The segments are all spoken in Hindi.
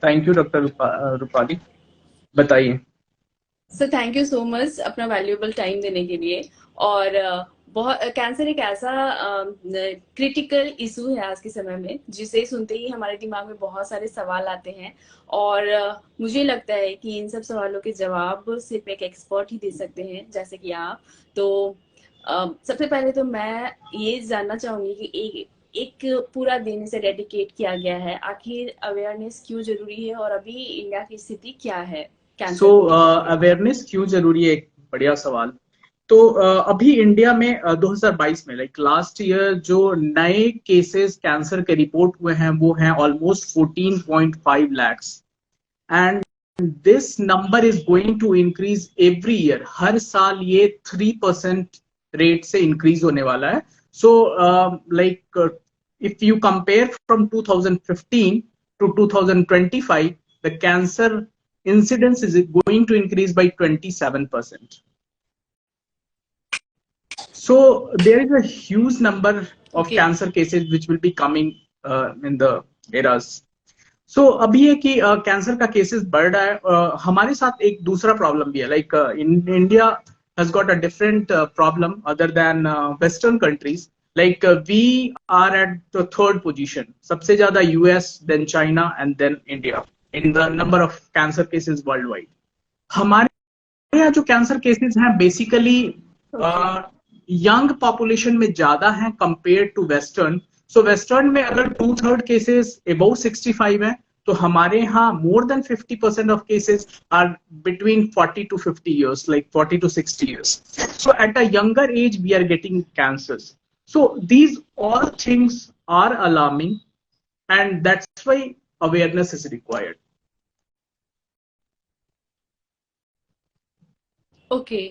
थैंक यू डॉक्टर रूपाली, बताइए। Sir thank you so much अपना वैल्यूएबल टाइम देने के लिए। और बहुत कैंसर एक ऐसा क्रिटिकल इशू है आज के समय में, जिसे सुनते ही हमारे दिमाग में बहुत सारे सवाल आते हैं। और मुझे लगता है कि इन सब सवालों के जवाब सिर्फ एक एक्सपर्ट ही दे सकते हैं, जैसे कि आप। तो सबसे पहले तो मैं ये जानना चाहूंगी कि एक पूरा दिन इसे डेडिकेट किया गया है, आखिर अवेयरनेस क्यों जरूरी है और अभी इंडिया की स्थिति क्या है सो कैंसर को लेकर के। अवेयरनेस क्यों जरूरी है, एक बढ़िया सवाल। तो अभी इंडिया में 2022 में लाइक लास्ट ईयर जो नए केसेस कैंसर के रिपोर्ट हुए हैं वो हैं almost 14.5 lakhs। And this number is going to increase every year, हर साल ये 3% रेट से इंक्रीज होने वाला है। So like if you compare from 2015 to 2025, the cancer incidence is going to increase by 27%. So there is a huge number of okay. cancer cases which will be coming in the eras. सो अभी है कि कैंसर का केसेस बढ़ रहा है। हमारे साथ एक दूसरा प्रॉब्लम भी है, like in India has got a different problem other than western countries. Like we are at the third position, सबसे ज्यादा US, then China and then India in the number of cancer cases worldwide. हमारे यहाँ जो कैंसर केसेस हैं बेसिकली ओके। यंग पॉपुलेशन में ज्यादा हैं compare to western. So western में अगर 2/3 केसेस अबव 65 है, तो हमारे यहाँ more than 50% of cases are between 40 to 50 years, like 40 to 60 years. So at a younger age we are getting cancers. So these all things are alarming, and that's why awareness is required. Okay.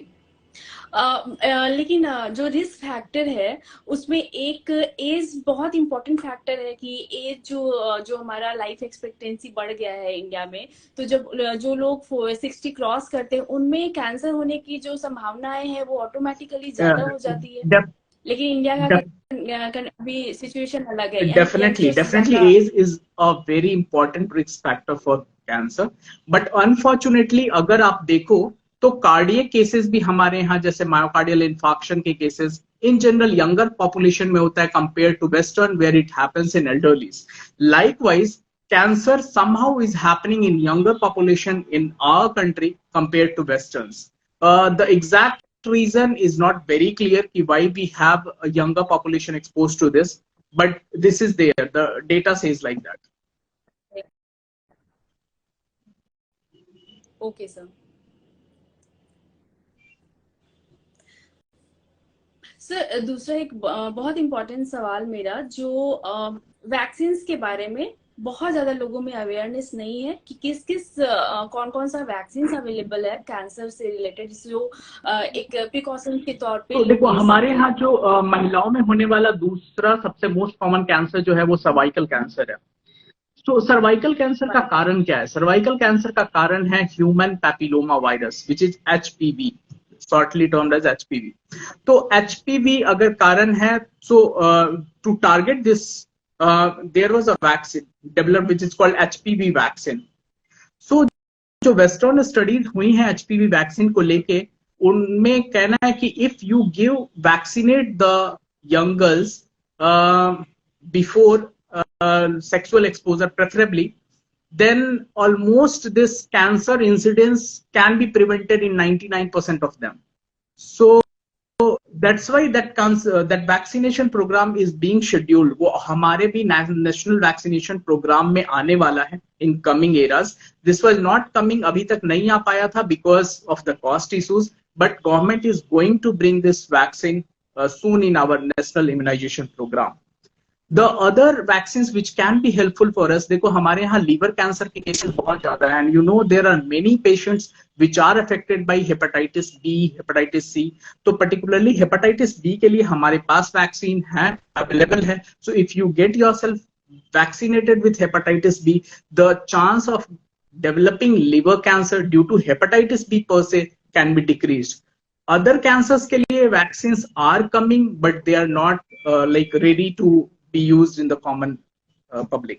लेकिन जो रिस्क फैक्टर है उसमें एक एज बहुत इंपॉर्टेंट फैक्टर है कि एज जो हमारा लाइफ एक्सपेक्टेंसी बढ़ गया है इंडिया में। तो जब जो लोग 60 क्रॉस करते हैं उनमें कैंसर होने की जो संभावनाएं हैं वो ऑटोमेटिकली Uh, ज्यादा हो जाती है। def- लेकिन इंडिया का def- अभी सिचुएशन अलग है, Definitely, यंगस्टर्स definitely, ज्यादा। age is a very important risk factor for cancer. But unfortunately, अगर आप देखो तो कार्डियक केसेस भी हमारे यहाँ, जैसे मायोकार्डियल इन्फार्क्शन के cases in general younger population में होता है compare to western where it happens in elderlies. Likewise cancer somehow is happening in younger population in our country compared to westerns. The exact reason is not very clear ki why we have a younger population exposed to this, but this is there, the data says like that. Okay sir. Sir दूसरा एक बहुत इंपॉर्टेंट सवाल मेरा, जो वैक्सीन के बारे में बहुत ज्यादा लोगों में अवेयरनेस नहीं है कि किस किस कौन कौन सा वैक्सीन अवेलेबल है कैंसर से रिलेटेड, जो एक प्रिकॉशन के तौर पे तो लोग देखो ले हमारे सकते यहाँ हैं। जो महिलाओं में होने वाला दूसरा सबसे मोस्ट कॉमन कैंसर जो है वो सर्वाइकल कैंसर है। तो सर्वाइकल कैंसर का कारण क्या है? सर्वाइकल कैंसर का कारण है human papilloma virus which is HPV, shortly termed as HPV. तो एचपीवी अगर कारण है, so to target this there was a vaccine developed which is called HPV vaccine. So जो वेस्टर्न स्टडीज हुई हैं एचपीवी वैक्सीन को लेके, उनमें कहना है कि if you give vaccinate the young girls before sexual exposure preferably, then almost this cancer incidence can be prevented in 99% of them. So that's why that vaccination program is being scheduled. वो हमारे भी नेशनल वैक्सीनेशन प्रोग्राम में आने वाला है in coming eras. This was not coming, अभी तक नहीं आ पाया था because of the cost issues, but government is going to bring this vaccine soon in our national immunization program. The other vaccines which can be helpful for us, देखो हमारे यहाँ लीवर कैंसर के केसेस बहुत ज्यादा है, and you know there are many patients which are affected by hepatitis B, hepatitis C. तो particularly hepatitis B के लिए हमारे पास वैक्सीन है, अवेलेबल है. So if you get yourself vaccinated with hepatitis B, the chance of developing liver cancer due to hepatitis B per se can be decreased. Other cancers के लिए vaccines are coming, but they are not like ready to be used in the common public.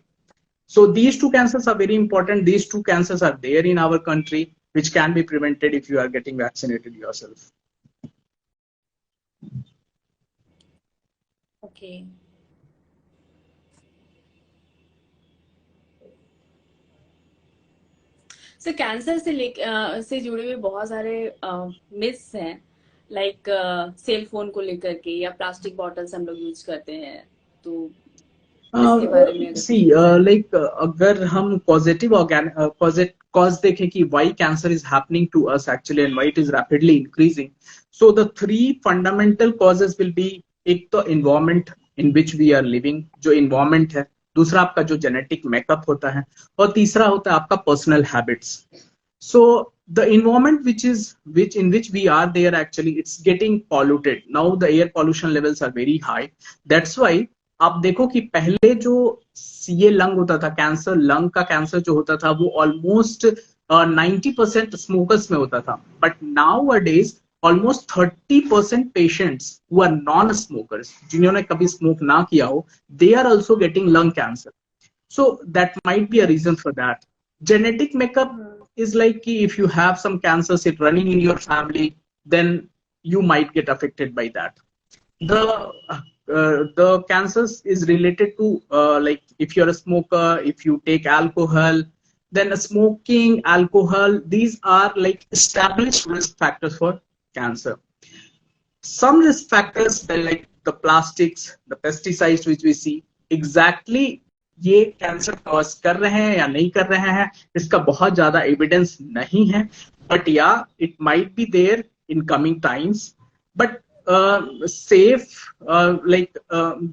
So these two cancers are very important. These two cancers are there in our country, which can be prevented if you are getting vaccinated yourself. Okay. So cancer से जुड़े हुए बहुत सारे मिथ्स हैं, लाइक सेल फोन को लेकर के, या प्लास्टिक बॉटल्स हम लोग यूज करते हैं, तो इसके बारे में अगर सी लाइक अगर हम पॉजिटिव कॉज देखें कि why cancer is happening to us actually and why it is rapidly increasing, so the three fundamental causes will be, एक तो environment in which we are living, जो environment है, दूसरा आपका जो genetic makeup होता है, और तीसरा होता है आपका personal habits. So the environment which in which we are there, actually it's getting polluted. Now the air pollution levels are very high. That's why आप देखो कि पहले जो ये लंग होता था, कैंसर, लंग का कैंसर जो होता था वो ऑलमोस्ट 90% स्मोकर्स में होता था, but nowadays almost 30% patients who are non smokers, जिन्होंने कभी स्मोक ना किया हो, they are also getting lung cancer. So that might be a reason for that. Genetic makeup is like if you have some cancers running in your family, then you might get affected by that. The cancers is related to like if you're a smoker, if you take alcohol, then smoking, alcohol, these are like established risk factors for cancer. Some risk factors like the plastics, the pesticides which we see, exactly ये कैंसर कॉज कर रहे हैं या नहीं कर रहे हैं, इसका बहुत ज्यादा एविडेंस नहीं है, but yeah it might be there in coming times. But safe, like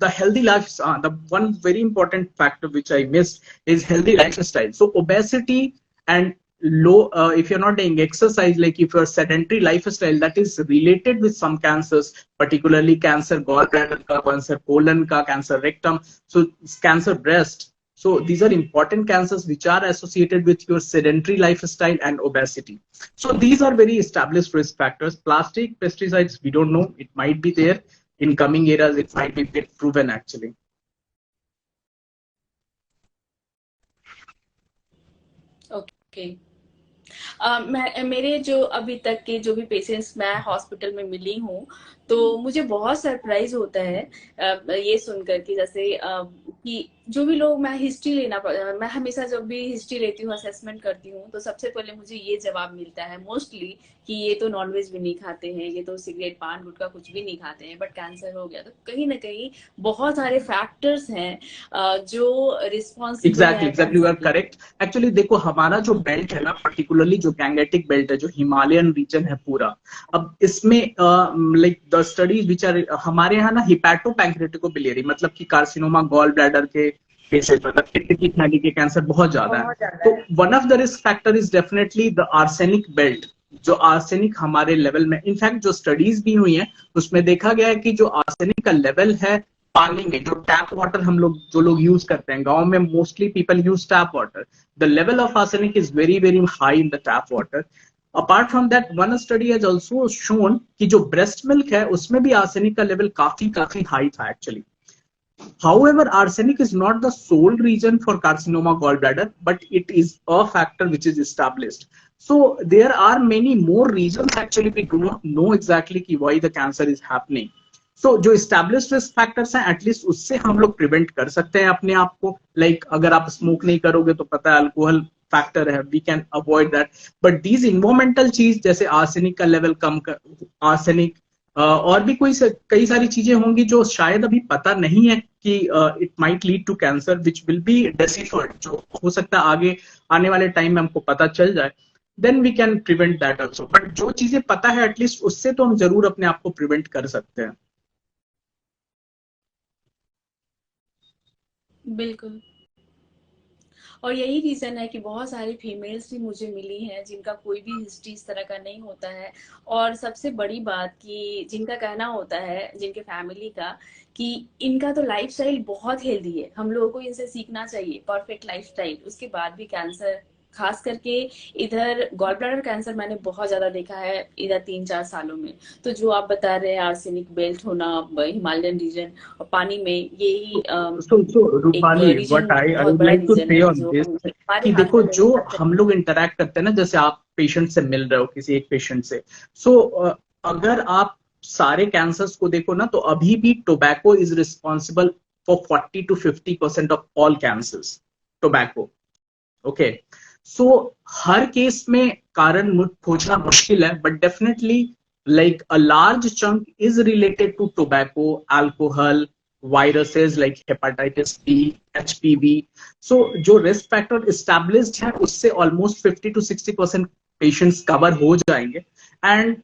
the healthy life, the one very important factor which I missed is healthy lifestyle. So obesity and low, if you're not doing exercise, like if you're sedentary lifestyle, that is related with some cancers, particularly cancer gallbladder ka, cancer colon ka, cancer rectum, so cancer breast. So these are important cancers which are associated with your sedentary lifestyle and obesity. So these are very established risk factors. Plastic, pesticides, we don't know. It might be there in coming eras. It might be proven actually. Okay. मेरे जो अभी तक के जो भी पेशेंट्स मैं हॉस्पिटल में मिली हूँ, तो मुझे बहुत सरप्राइज होता है ये सुनकर कि जैसे कि जो भी लोग, मैं हमेशा जब भी हिस्ट्री लेती हूँ, असेसमेंट करती हूँ, तो सबसे पहले मुझे ये जवाब मिलता है मोस्टली कि ये तो नॉनवेज भी नहीं खाते हैं, ये तो सिगरेट पान गुटखा कुछ भी नहीं खाते हैं, बट कैंसर हो गया. तो कहीं ना कहीं बहुत सारे फैक्टर्स हैं जो रिस्पॉन्सिबल है. Exactly you are correct. Actually देखो, हमारा जो बेल्ट है ना, पर्टिकुलरली जो गैंगेटिक बेल्ट है, जो हिमालयन रीजन है पूरा, अब इसमें like the studies which are हमारे यहाँ ना, हिपैटोपैंक्रेटिकोबिलियरी, मतलब कि कार्सिनोमा गॉल ब्लैडर के केसेस, मतलब पित्त की थैली के कैंसर बहुत ज्यादा है. तो one of the risk factor is definitely the arsenic belt. जो आर्सेनिक हमारे लेवल में, इनफैक्ट जो स्टडीज भी हुई हैं उसमें देखा गया है कि जो आर्सेनिक का लेवल है पानी में, जो टैप वाटर हम लोग जो लोग यूज करते हैं, गांव में mostly people use tap water, the level of arsenic is very very high in the tap water. Apart from that, one study has also shown कि जो ब्रेस्ट मिल्क है उसमें भी आर्सेनिक का लेवल काफी हाई था actually. However, arsenic is not the sole reason for carcinoma gallbladder, but it is a factor which is established. So there are many more reasons actually. We do not know exactly why the cancer is happening. So जो established risk factors हैं, at least उससे हम लोग prevent कर सकते हैं अपने आप को. Like अगर आप smoke नहीं करोगे तो पता है alcohol factor है, we can avoid that. But these environmental चीज जैसे arsenic का level कम कर, arsenic और भी कई सारी चीजें होंगी जो शायद अभी पता नहीं है कि it might lead to cancer, which will be deciphered, जो हो सकता है आगे आने वाले टाइम में हमको पता चल जाए, then we can prevent that also. But जो चीजें पता है एटलीस्ट उससे तो हम जरूर अपने आप को प्रिवेंट कर सकते हैं. बिल्कुल. और यही रीजन है कि बहुत सारी फीमेल्स भी मुझे मिली हैं जिनका कोई भी हिस्ट्री इस तरह का नहीं होता है, और सबसे बड़ी बात कि जिनका कहना होता है, जिनके फैमिली का, कि इनका तो लाइफस्टाइल बहुत हेल्दी है, हम लोगों को इनसे सीखना चाहिए परफेक्ट लाइफस्टाइल, उसके बाद भी कैंसर खास करके इधर गॉल ब्लैडर कैंसर मैंने बहुत ज्यादा देखा है इधर 3-4 सालों में। तो जो आप बता रहे हैं आर्सेनिक बेल्ट होना हिमालयन रीजन और पानी में, यही so एक रूपाली, रीजन what I बहुत would बड़ा like to रीजन say है on जो this हमारे कि हाथ देखो में नहीं जो आता हम लोग इंटरेक्ट करते हैं ना, जैसे आप पेशेंट से मिल रहे हो किसी एक पेशेंट से, सो अगर आप सारे कैंसर्स को देखो ना, तो अभी भी tobacco is responsible for 40 to 50% of all cancers, tobacco. Okay, so हर केस में कारण खोजना मुश्किल है, but definitely like a large chunk is related to tobacco, alcohol, viruses like hepatitis B, HPV. So जो रिस्क फैक्टर इस्टेब्लिश्ड है उससे ऑलमोस्ट 50 to 60% पेशेंट्स कवर हो जाएंगे। And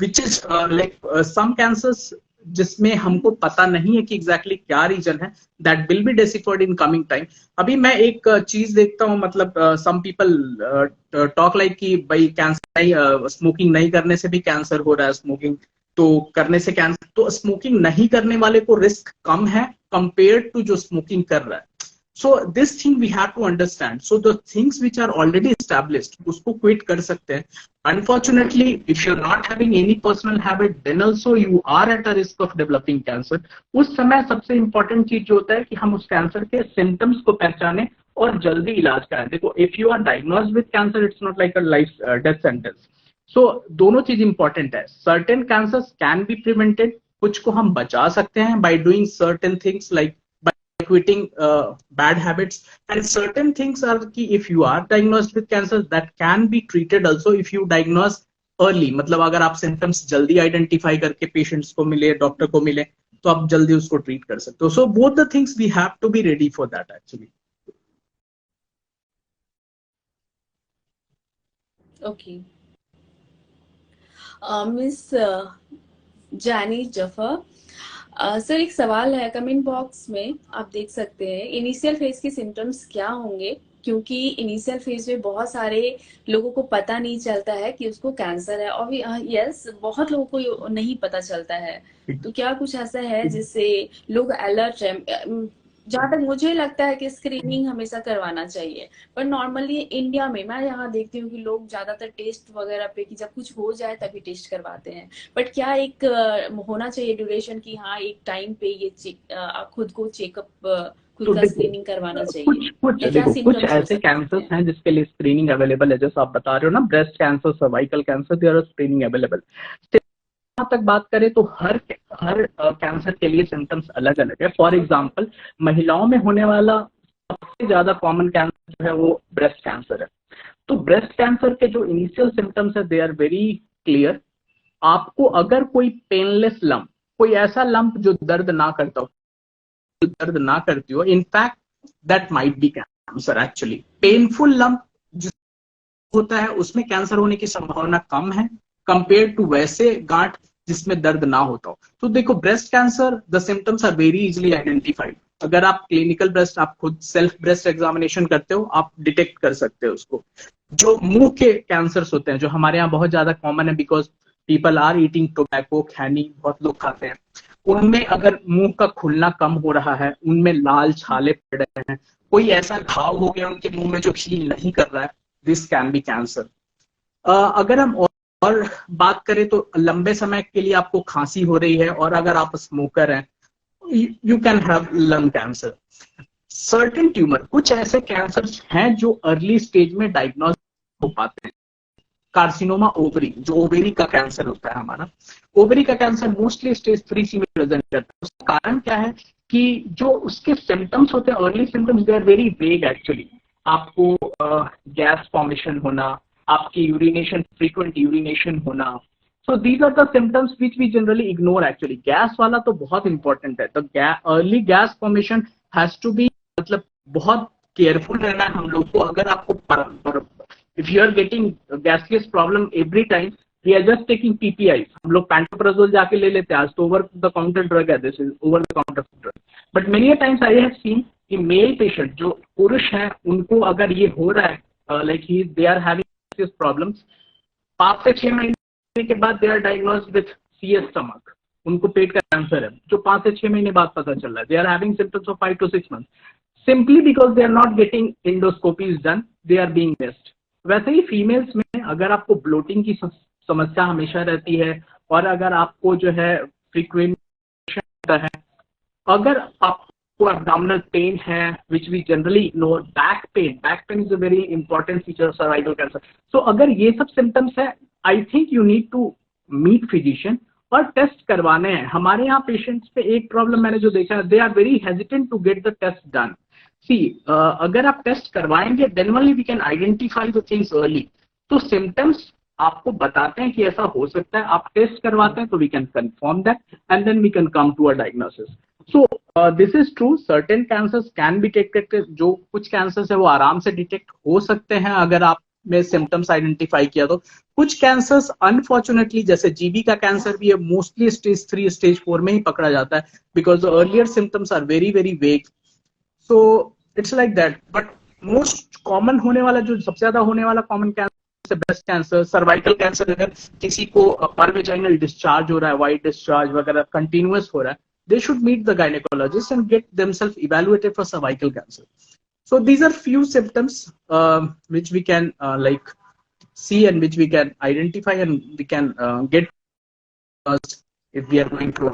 which is like some cancers जिसमें हमको पता नहीं है कि एग्जैक्टली क्या रीजन है, that will be deciphered in coming time. अभी मैं एक चीज देखता हूँ, मतलब सम पीपल टॉक लाइक कि भाई कैंसर नहीं, स्मोकिंग नहीं करने से भी कैंसर हो रहा है, स्मोकिंग तो करने से कैंसर, तो स्मोकिंग नहीं करने वाले को रिस्क कम है कंपेयर टू जो स्मोकिंग कर रहा है। So this thing we have to understand. So the things which are already established, उसको quit कर सकते हैं। Unfortunately, if you're not having any personal habit, then also you are at a risk of developing cancer. उस समय सबसे important चीज जो होता है कि हम उस कैंसर के symptoms को पहचाने और जल्दी इलाज कराएं। देखो, if you are diagnosed with cancer, it's not like a life death sentence. So दोनों चीज important है। Certain cancers can be prevented, कुछ को हम बचा सकते हैं by doing certain things like quitting bad habits, and certain things are कि if you are diagnosed with cancer that can be treated also if you diagnose early। मतलब अगर आप symptoms जल्दी identify करके patients को मिले, डॉक्टर को मिले, तो आप जल्दी उसको ट्रीट कर सकते हो। So both the things we have to be ready for that actually. Okay. Miss जानी जफर, सर एक सवाल है कमेंट बॉक्स में, आप देख सकते हैं इनिशियल फेज के सिम्टम्स क्या होंगे, क्योंकि इनिशियल फेज में बहुत सारे लोगों को पता नहीं चलता है कि उसको कैंसर है, और यस बहुत लोगों को नहीं पता चलता है। तो क्या कुछ ऐसा है जिससे लोग अलर्ट है? जहां तक मुझे लगता है कि स्क्रीनिंग हमेशा करवाना चाहिए, पर नॉर्मली इंडिया में मैं यहाँ देखती हूँ कि लोग ज्यादातर टेस्ट वगैरह पे कि जब कुछ हो जाए तभी टेस्ट करवाते हैं। बट क्या एक होना चाहिए ड्यूरेशन की, हाँ एक टाइम पे ये खुद को चेकअप, खुद तो का देखो स्क्रीनिंग करवाना चाहिए, कुछ या क्या देखो कुछ सिम्टम्स हो ऐसे सकते कैंसर्स हैं? हैं जिसके लिए स्क्रीनिंग अवेलेबल है, जैसे आप बता रहे हो ना, breast cancer, cervical cancer, there are screening available. तक बात करें तो हर हर कैंसर के लिए सिम्टम्स अलग अलग है। फॉर एग्जांपल, महिलाओं में होने वाला सबसे ज्यादा कॉमन कैंसर जो है वो ब्रेस्ट कैंसर है। तो ब्रेस्ट कैंसर के जो इनिशियल सिम्टम्स है दे आर वेरी क्लियर। आपको अगर कोई पेनलेस लंप, कोई ऐसा लंप जो दर्द ना करता हो, दर्द ना करती हो, in fact that might be cancer actually. Painful lump होता है उसमें कैंसर होने की संभावना कम है कंपेयर टू वैसे गांठ जिसमें दर्द ना होता हो। तो देखो, breast cancer the symptoms are very easily identified. अगर आप क्लिनिकल ब्रेस्ट, आप खुद सेल्फ ब्रेस्ट एग्जामिनेशन करते हो, आप डिटेक्ट कर सकते हो उसको। जो मुंह के कैंसर्स होते हैं जो हमारे यहाँ बहुत ज्यादा कॉमन है, because people are eating tobacco, खैनी बहुत लोग खाते हैं, उनमें अगर मुंह का खुलना कम हो रहा है, उनमें लाल छाले पड़ रहे हैं, कोई ऐसा घाव हो गया उनके मुंह में जो हील नहीं कर रहा है, दिस कैन बी कैंसर। अगर हम और बात करें तो लंबे समय के लिए आपको खांसी हो रही है और अगर आप स्मोकर हैं, you can have lung cancer. Certain tumour, कुछ ऐसे कैंसर हैं जो अर्ली स्टेज में डायग्नोज हो पाते हैं। कार्सिनोमा ओवरी, जो ओवेरी का कैंसर होता है हमारा, ओवेरी का कैंसर मोस्टली स्टेज 3C में प्रेजेंट करता है। उसका कारण क्या है कि जो उसके सिम्टम्स होते हैं, early symptoms, they are very vague actually. आपको गैस फॉर्मेशन होना, आपकी यूरिनेशन, फ्रीक्वेंट यूरिनेशन होना, so these are the symptoms which we generally ignore actually. Gas वाला तो बहुत इंपॉर्टेंट है, तो early gas formation has to be, मतलब बहुत केयरफुल रहना है हम लोग को। अगर आपको if you are getting gaseous problem every time, we are just taking PPIs, हम लोग पैंटोप्राजोल जाके ले लेते हैं, आज तो ओवर द काउंटर ड्रग है, this is over the counter drug. But many times I have seen कि मेल पेशेंट जो पुरुष हैं उनको अगर ये हो रहा है, like he they are having problems, 5 से 6 महीने के बाद they are diagnosed with CS stomach, उनको पेट का कैंसर है, जो 5 से 6 महीने बाद पता चल रहा है। They are having symptoms of 5 to 6 months। simply because they are not getting endoscopies done, they are being missed. वैसे ही फीमेल्स में अगर आपको ब्लोटिंग की समस्या हमेशा रहती है और अगर आपको जो है फ्रीक्वेंट होता है, अगर आपको abdominal पेन है, which we generally know, back pain is a very important feature of cervical cancer. So अगर ये सब symptoms है, I think you need to meet physician और टेस्ट करवाने हैं. हमारे यहाँ पेशेंट्स पे एक प्रॉब्लम मैंने जो देखा है, they are very hesitant to get the test done. See, अगर आप टेस्ट करवाएंगे then only we can identify the things early. तो सिम्टम्स आपको बताते हैं कि ऐसा हो सकता है, आप टेस्ट करवाते हैं तो we can confirm that and then we can come to a diagnosis. So this is true, certain cancers can be detected. जो कुछ कैंसर्स है वो आराम से डिटेक्ट हो सकते हैं अगर आप में सिम्टम्स आइडेंटिफाई किया तो. कुछ कैंसर्स अनफॉर्चुनेटली, जैसे जीबी का कैंसर भी है, मोस्टली स्टेज 3 स्टेज 4 में ही पकड़ा जाता है because the earlier symptoms are very very vague. So it's like that. But most common होने वाला, जो सबसे ज्यादा होने वाला common cancer, breast cancer, cervical cancer. अगर किसी को परवेजाइनल डिस्चार्ज हो रहा है, वाइट डिस्चार्ज वगैरह कंटिन्यूअस हो रहा है, they should meet the gynecologist and get themselves evaluated for cervical cancer. So these are few symptoms which we can like see and which we can identify and we can get if we are going to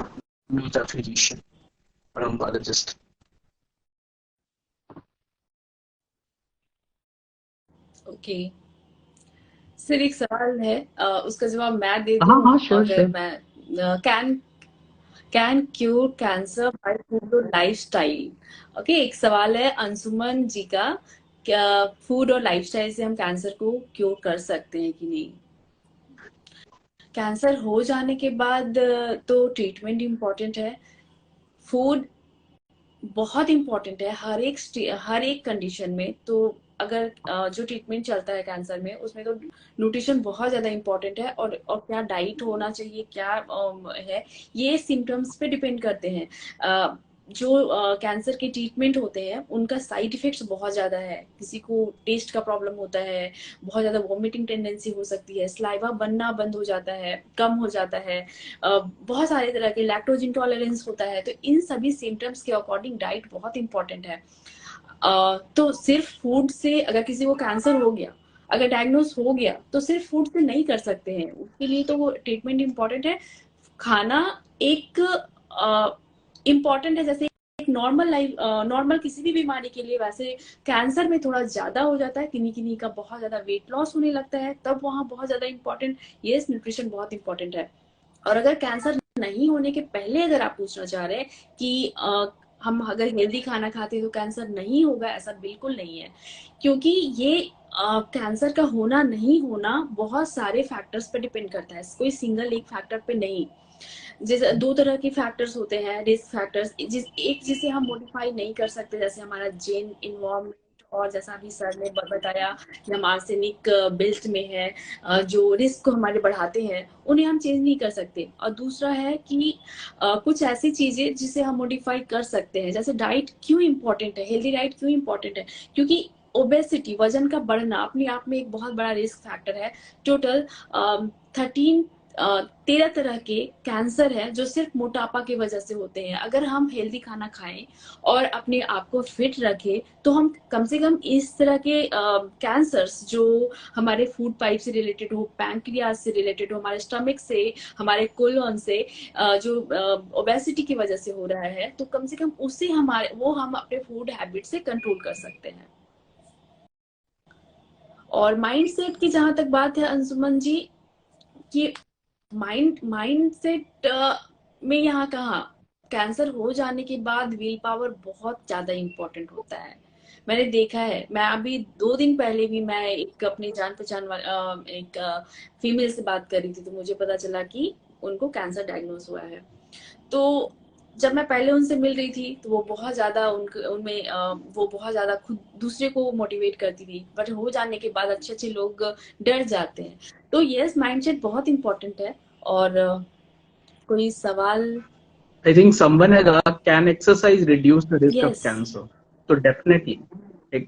meet a physician or oncologist. Okay sir, एक सवाल है, उसका जवाब मैं दे हाँ दूं. हाँ, श्योर अगर श्योर. मैं can cure cancer by food और लाइफस्टाइल. ओके, एक सवाल है अंशुमन जी का, क्या फूड और लाइफस्टाइल से हम कैंसर को क्योर कर सकते हैं कि नहीं? कैंसर हो जाने के बाद तो ट्रीटमेंट इम्पोर्टेंट है, फूड बहुत इम्पोर्टेंट है हर एक कंडीशन में. तो अगर जो ट्रीटमेंट चलता है कैंसर में, उसमें तो न्यूट्रिशन बहुत ज्यादा इम्पोर्टेंट है, और क्या डाइट होना चाहिए, क्या है, ये सिम्टम्स पे डिपेंड करते हैं. जो कैंसर के ट्रीटमेंट होते हैं उनका साइड इफेक्ट्स बहुत ज्यादा है. किसी को टेस्ट का प्रॉब्लम होता है, बहुत ज्यादा वॉमिटिंग टेंडेंसी हो सकती है, सलाइवा बनना बंद हो जाता है, कम हो जाता है, बहुत सारे तरह के लैक्टोज इंटॉलरेंस होता है. तो इन सभी सिम्टम्स के अकॉर्डिंग डाइट बहुत इंपॉर्टेंट है. तो सिर्फ फूड से, अगर किसी को कैंसर हो गया, अगर डायग्नोज हो गया, तो सिर्फ फूड से नहीं कर सकते हैं. उसके लिए तो वो ट्रीटमेंट इम्पोर्टेंट है. खाना एक इम्पोर्टेंट है, जैसे एक नॉर्मल किसी भी बीमारी के लिए, वैसे कैंसर में थोड़ा ज्यादा हो जाता है. किन्हीं का बहुत ज्यादा वेट लॉस होने लगता है, तब वहाँ बहुत ज्यादा इम्पोर्टेंट ये न्यूट्रिशन बहुत इंपॉर्टेंट है. और अगर कैंसर नहीं होने के पहले अगर आप पूछना चाह रहे हैं कि हम अगर हेल्दी खाना खाते हैं तो कैंसर नहीं होगा, ऐसा बिल्कुल नहीं है. क्योंकि ये कैंसर का होना नहीं होना बहुत सारे फैक्टर्स पे डिपेंड करता है, कोई सिंगल एक फैक्टर पे नहीं. जैसे 2 तरह के फैक्टर्स होते हैं, रिस्क फैक्टर्स. जिसे हम मॉडिफाई नहीं कर सकते, जैसे हमारा जेन, इन्वायरमेंट, और जैसा अभी सर ने बताया कि हम आर्सेनिक बेल्ट में है, जो रिस्क को हमारे बढ़ाते हैं, उन्हें हम चेंज नहीं कर सकते. और दूसरा है कि कुछ ऐसी चीजें जिसे हम मॉडिफाई कर सकते हैं. जैसे डाइट क्यों इंपॉर्टेंट है, हेल्दी डाइट क्यों इंपॉर्टेंट है? क्योंकि ओबेसिटी, वजन का बढ़ना, अपने आप में एक बहुत बड़ा रिस्क फैक्टर है. टोटल 13 तरह के कैंसर है जो सिर्फ मोटापा की वजह से होते हैं. अगर हम हेल्दी खाना खाएं और अपने आप को फिट रखें, तो हम कम से कम इस तरह के कैंसर्स जो हमारे फूड पाइप से रिलेटेड हो, पैंक्रियाज से रिलेटेड हो, हमारे स्टमक से, हमारे कोलन से, जो ओबेसिटी की वजह से हो रहा है, तो कम से कम उससे हम अपने फूड हैबिट से कंट्रोल कर सकते हैं. और माइंड सेट की जहां तक बात है अंशुमन जी, कि माइंड सेट में यहाँ कहा, कैंसर हो जाने के बाद विल पावर बहुत ज्यादा इंपॉर्टेंट होता है. मैंने देखा है, मैं अभी 2 दिन पहले भी मैं एक अपनी जान पहचान एक फीमेल से बात कर रही थी, तो मुझे पता चला कि उनको कैंसर डायग्नोज हुआ है. तो जब मैं पहले उनसे मिल रही थी तो वो बहुत ज्यादा उनमें वो बहुत ज्यादा खुद दूसरे को मोटिवेट करती थी, बट हो जाने के बाद अच्छे लोग डर जाते हैं. तो यस, माइंडसेट बहुत इंपॉर्टेंट है. और कोई सवाल? I think someone has asked, can exercise reduce the risk of cancer? So definitely,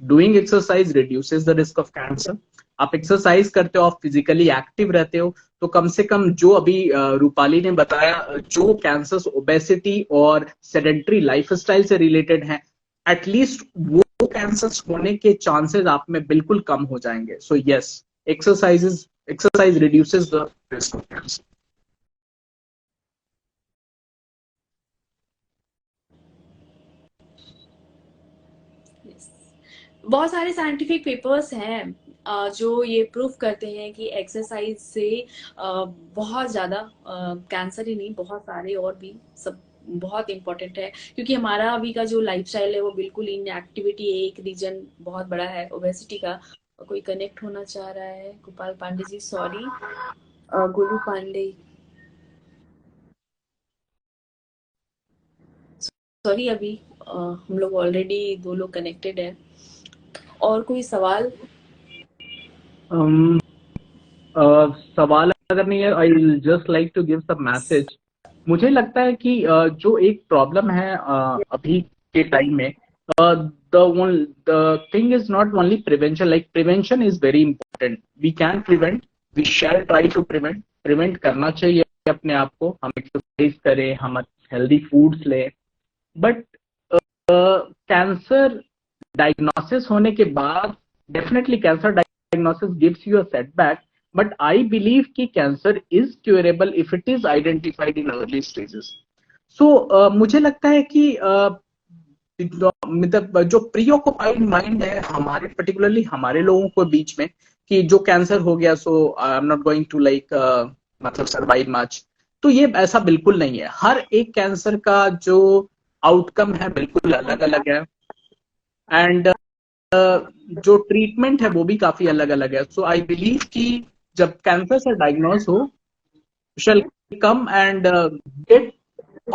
doing exercise reduces the risk of cancer. आप एक्सरसाइज करते हो, आप फिजिकली एक्टिव रहते हो, तो कम से कम जो अभी रूपाली ने बताया, जो कैंसर्स ओबेसिटी और सेडेंटरी लाइफस्टाइल से रिलेटेड हैं, एटलीस्ट वो कैंसर होने के चांसेस आप में बिल्कुल कम हो जाएंगे. So yes, exercise reduces the risk of cancer. Yes. बहुत सारे साइंटिफिक पेपर्स हैं जो ये प्रूफ करते हैं कि एक्सरसाइज से बहुत ज़्यादा कैंसर ही नहीं, बहुत सारे और भी सब बहुत इम्पोर्टेंट है, क्योंकि हमारा अभी का जो लाइफस्टाइल है वो बिल्कुल इनएक्टिविटी एक रीजन बहुत बड़ा है ओबेसिटी का. कोई कनेक्ट होना चाह रहा है? गोपाल पांडे जी, सॉरी. गोलू पांडे, सॉरी. अभी हम लोग ऑलरेडी 2 लोग कनेक्टेड है. और कोई सवाल? सवाल अगर नहीं है, I will just like to give some message. मुझे लगता है कि जो एक प्रॉब्लम है अभी के टाइम में, the thing is not only prevention. Like prevention is very important. We can prevent, we shall try to prevent करना चाहिए अपने आप को. हम एक्सरसाइज करें, हम हेल्दी फूड्स लें, बट कैंसर डायग्नोसिस होने के बाद definitely cancer diagnosis gives you a setback, but I believe कि cancer is curable if it is identified in early stages. So मुझे लगता है कि मतलब जो प्रीऑक्युपाइड माइंड है हमारे, पर्टिकुलरली हमारे लोगों को बीच में, कि जो कैंसर हो गया so I am not going to like मतलब सर्वाइव मच. तो ये ऐसा बिल्कुल नहीं है. हर एक कैंसर का जो आउटकम है बिल्कुल अलग अलग है, एंड जो ट्रीटमेंट है वो भी काफी अलग अलग है. सो आई बिलीव कि जब कैंसर से डायग्नोज हो, shall come and get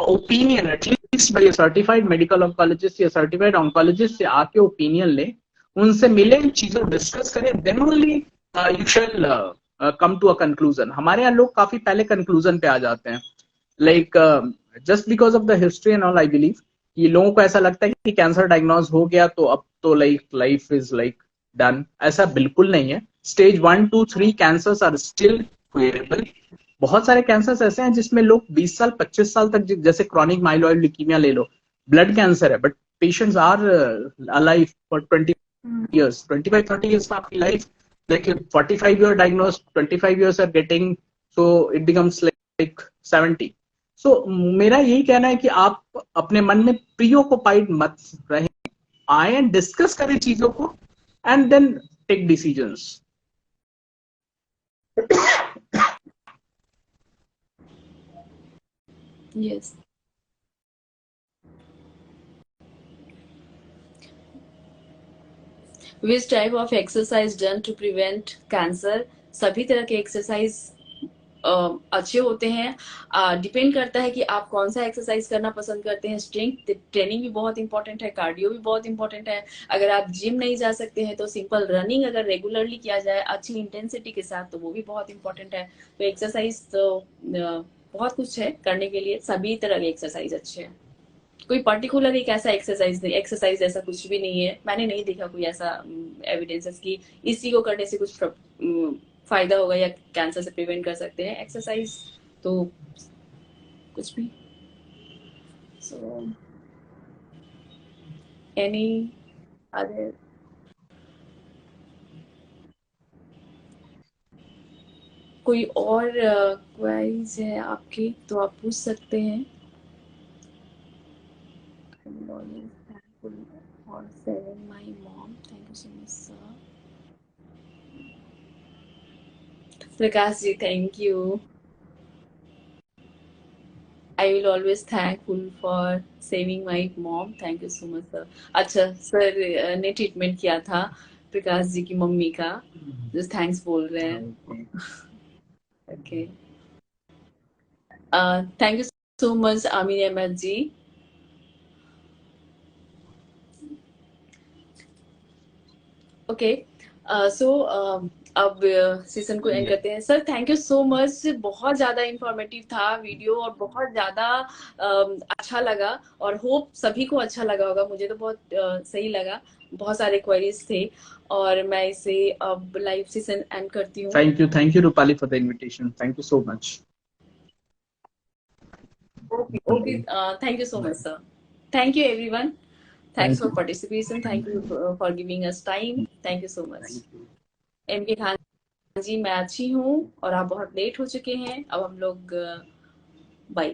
opinion at least by a certified medical oncologist या certified oncologist से आके ओपिनियन ले, उनसे मिले, चीजों डिस्कस करें, then only you shall come to a conclusion. हमारे यहाँ लोग काफी पहले कंक्लूजन पे आ जाते हैं, like just because of the history and all. I believe कि लोगों को ऐसा लगता है कि कैंसर डायग्नोज हो गया तो अब तो like life is like done. ऐसा बिल्कुल नहीं है. Stage 1, 2, 3 cancers are still curable. बहुत सारे कैंसर्स ऐसे हैं जिसमें लोग 20 साल 25 साल तक, जैसे क्रॉनिक माइलोइड ल्यूकीमिया ले लो, ब्लड कैंसर है, but patients are alive for 20 years, 25-30 years of life. Like 45 year diagnosed, 25 years are getting, so it becomes like 70. So मेरा यही कहना है कि आप अपने मन में प्रीऑक्युपाइड मत रहें, आए एंड डिस्कस करें चीजों को, and then take decisions. Yes. Which type of exercise done to prevent cancer? सभी तरह के एक्सरसाइज अच्छे होते हैं. डिपेंड करता है कि आप कौन सा एक्सरसाइज करना पसंद करते हैं. स्ट्रेंथ ट्रेनिंग भी बहुत इंपॉर्टेंट है, कार्डियो भी बहुत इंपॉर्टेंट है. अगर आप जिम नहीं जा सकते हैं तो सिंपल रनिंग अगर रेगुलरली किया जाए अच्छी इंटेंसिटी के साथ तो वो भी बहुत इंपॉर्टेंट है. तो एक्सरसाइज तो बहुत कुछ है करने के लिए. सभी तरह के एक्सरसाइज अच्छे हैं. कोई पर्टिकुलर एक ऐसा एक्सरसाइज ऐसा कुछ भी नहीं है. मैंने नहीं देखा कोई ऐसा एविडेंसेस कि इसी को करने से कुछ फायदा होगा या कैंसर से प्रिवेंट कर सकते हैं. एक्सरसाइज तो कुछ भी. सो एनी अदर कोई और क्वेरीज है आपकी तो आप पूछ सकते हैं. I'm always thankful for saving my mom. Thank you so much, sir. Prakash ji, thank you. I will always thankful for saving my mom. Thank you so much, sir. अच्छा सर ने ट्रीटमेंट किया था प्रकाश जी की मम्मी का, जो थैंक्स बोल रहे हैं. Okay, thank you so much Aamir Ahmed ji. Okay, so अब सेशन को एंड करते हैं. Sir thank you so much. बहुत ज्यादा इंफॉर्मेटिव था वीडियो और बहुत ज्यादा अच्छा लगा और होप सभी को अच्छा लगा होगा. मुझे तो बहुत सही लगा. बहुत सारे क्वेरीज थे और मैं इसे अब लाइव सेशन एंड करती हूँ. Thank you Rupali for the invitation. Thank you so much. Okay, thank you so much sir. Thank you everyone. Thanks for participation, thank you for giving us time, thank you so much. MK Khan ji, मैं अच्छी हूँ और आप बहुत लेट हो चुके हैं, अब हम लोग बाय।